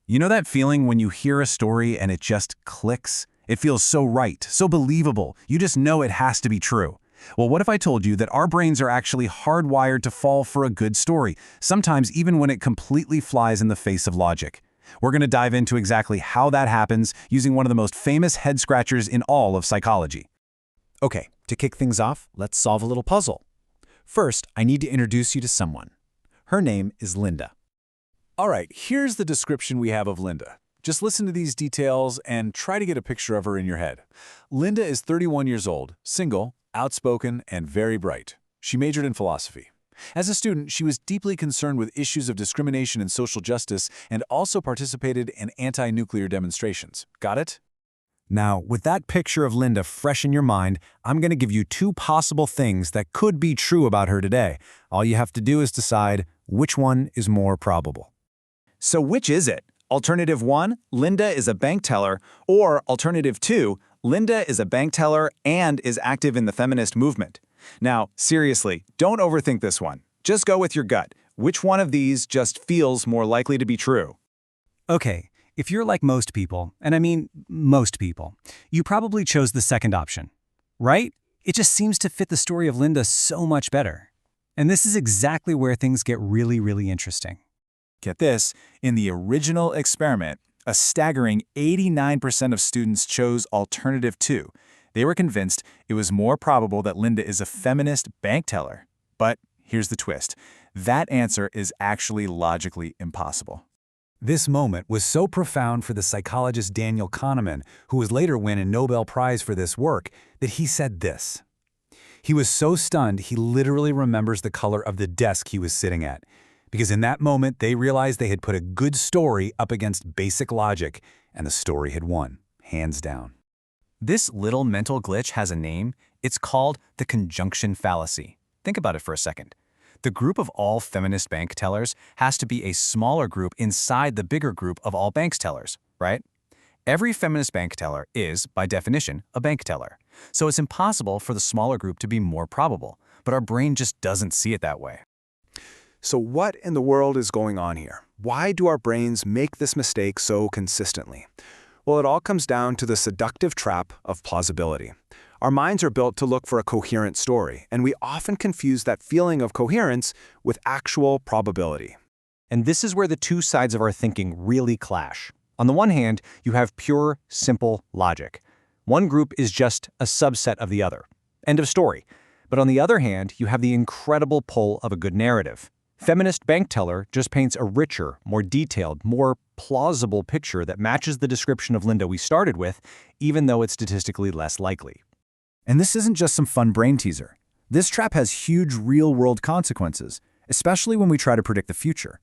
You know that feeling when you hear a story and it just clicks? It feels so right, so believable, you just know it has to be true. Well, what if I told you that our brains are actually hardwired to fall for a good story, sometimes even when it completely flies in the face of logic? We're going to dive into exactly how that happens using one of the most famous head-scratchers in all of psychology. Okay, to kick things off, let's solve a little puzzle. First, I need to introduce you to someone. Her name is Linda. All right, here's the description we have of Linda. Just listen to these details and try to get a picture of her in your head. Linda is 31 years old, single, outspoken, and very bright. She majored in philosophy. As a student, she was deeply concerned with issues of discrimination and social justice and also participated in anti-nuclear demonstrations. Got it? Now, with that picture of Linda fresh in your mind, I'm going to give you two possible things that could be true about her today. All you have to do is decide which one is more probable. So which is it? Alternative 1, Linda is a bank teller, or Alternative 2, Linda is a bank teller and is active in the feminist movement. Now, seriously, don't overthink this one. Just go with your gut. Which one of these just feels more likely to be true? Okay, if you're like most people, and I mean most people, you probably chose the second option, right? It just seems to fit the story of Linda so much better. And this is exactly where things get really, really interesting. Get this, in the original experiment, a staggering 89% of students chose Alternative 2. They were convinced it was more probable that Linda is a feminist bank teller. But here's the twist. That answer is actually logically impossible. This moment was so profound for the psychologist Daniel Kahneman, who would later win a Nobel Prize for this work, that he said this. He was so stunned he literally remembers the color of the desk he was sitting at. Because in that moment, they realized they had put a good story up against basic logic, and the story had won, hands down. This little mental glitch has a name. It's called the conjunction fallacy. Think about it for a second. The group of all feminist bank tellers has to be a smaller group inside the bigger group of all bank tellers, right? Every feminist bank teller is, by definition, a bank teller. So it's impossible for the smaller group to be more probable, but our brain just doesn't see it that way. So what in the world is going on here? Why do our brains make this mistake so consistently? Well, it all comes down to the seductive trap of plausibility. Our minds are built to look for a coherent story, and we often confuse that feeling of coherence with actual probability. And this is where the two sides of our thinking really clash. On the one hand, you have pure, simple logic. One group is just a subset of the other. End of story. But on the other hand, you have the incredible pull of a good narrative. Feminist bank teller just paints a richer, more detailed, more plausible picture that matches the description of Linda we started with, even though it's statistically less likely. And this isn't just some fun brain teaser. This trap has huge real-world consequences, especially when we try to predict the future.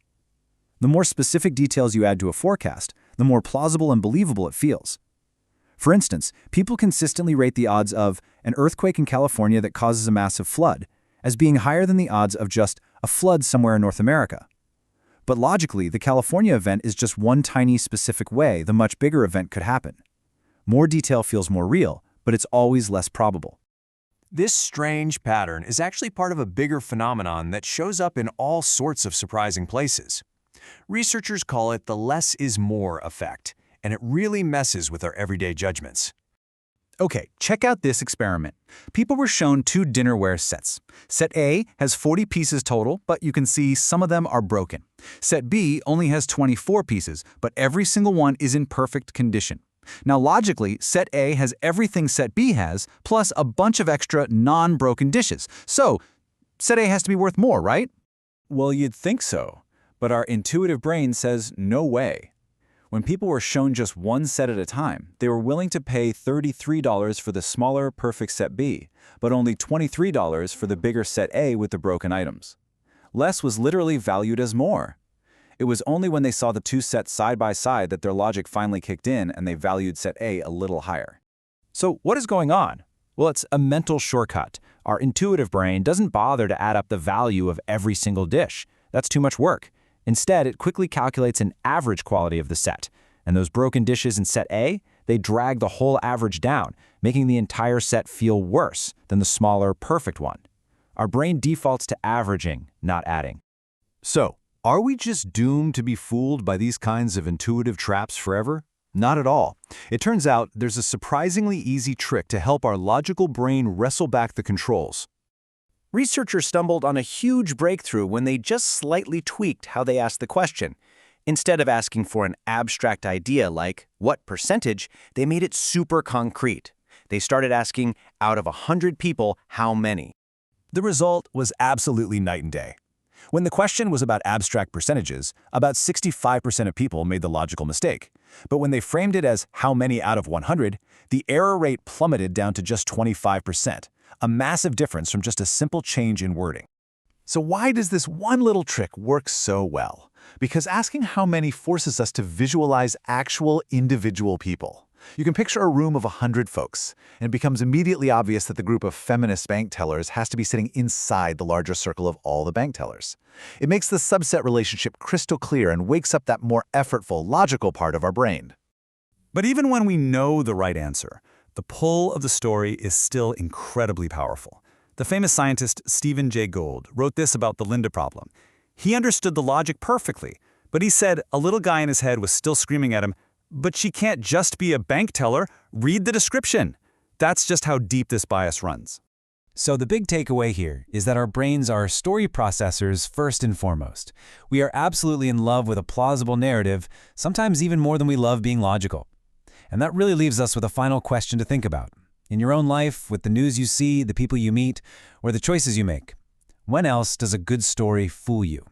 The more specific details you add to a forecast, the more plausible and believable it feels. For instance, people consistently rate the odds of an earthquake in California that causes a massive flood as being higher than the odds of just a flood somewhere in North America. But logically, the California event is just one tiny specific way the much bigger event could happen. More detail feels more real, but it's always less probable. This strange pattern is actually part of a bigger phenomenon that shows up in all sorts of surprising places. Researchers call it the less is more effect, and it really messes with our everyday judgments. Okay, check out this experiment. People were shown two dinnerware sets. Set A has 40 pieces total, but you can see some of them are broken. Set B only has 24 pieces, but every single one is in perfect condition. Now logically, Set A has everything Set B has, plus a bunch of extra non-broken dishes. So, Set A has to be worth more, right? Well, you'd think so, but our intuitive brain says no way. When people were shown just one set at a time, they were willing to pay $33 for the smaller, perfect Set B, but only $23 for the bigger Set A with the broken items. Less was literally valued as more. It was only when they saw the two sets side by side that their logic finally kicked in and they valued Set A a little higher. So what is going on? Well, it's a mental shortcut. Our intuitive brain doesn't bother to add up the value of every single dish. That's too much work. Instead, it quickly calculates an average quality of the set. And those broken dishes in Set A, they drag the whole average down, making the entire set feel worse than the smaller, perfect one. Our brain defaults to averaging, not adding. So, Are we just doomed to be fooled by these kinds of intuitive traps forever? Not at all. It turns out there's a surprisingly easy trick to help our logical brain wrestle back the controls. Researchers stumbled on a huge breakthrough when they just slightly tweaked how they asked the question. Instead of asking for an abstract idea like, what percentage, they made it super concrete. They started asking, out of 100 people, how many? The result was absolutely night and day. When the question was about abstract percentages, about 65% of people made the logical mistake. But when they framed it as how many out of 100, the error rate plummeted down to just 25%, a massive difference from just a simple change in wording. So why does this one little trick work so well? Because asking how many forces us to visualize actual individual people. You can picture a room of 100 folks, and it becomes immediately obvious that the group of feminist bank tellers has to be sitting inside the larger circle of all the bank tellers. It makes the subset relationship crystal clear and wakes up that more effortful, logical part of our brain. But even when we know the right answer, the pull of the story is still incredibly powerful. The famous scientist Stephen Jay Gould wrote this about the Linda problem. He understood the logic perfectly, but he said a little guy in his head was still screaming at him, "But she can't just be a bank teller. Read the description." That's just how deep this bias runs. So the big takeaway here is that our brains are story processors first and foremost. We are absolutely in love with a plausible narrative, sometimes even more than we love being logical. And that really leaves us with a final question to think about. In your own life, with the news you see, the people you meet, or the choices you make, when else does a good story fool you?